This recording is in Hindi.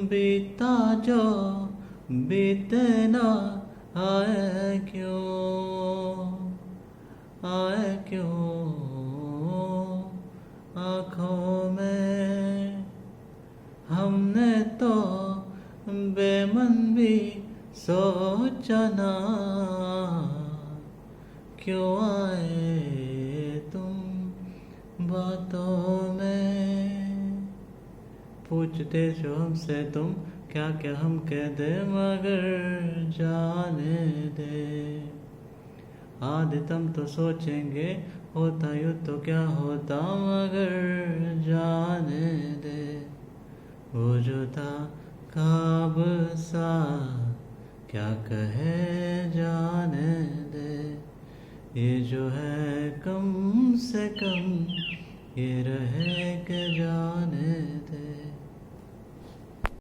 बीता जो बीते ना आए क्यों, आए क्यों आँखों में। हमने तो बेमन भी सोचा ना, क्यों आए तुम बातों में। पूछते जो हमसे तुम क्या क्या हम कह दे, मगर जाने दे। आधे तुम तो सोचेंगे होता यूँ तो क्या होता, मगर जाने दे। वो जो था ख्वाब सा क्या कहे जाने दे। ये जो है कम से कम ये रहे के जाने दे।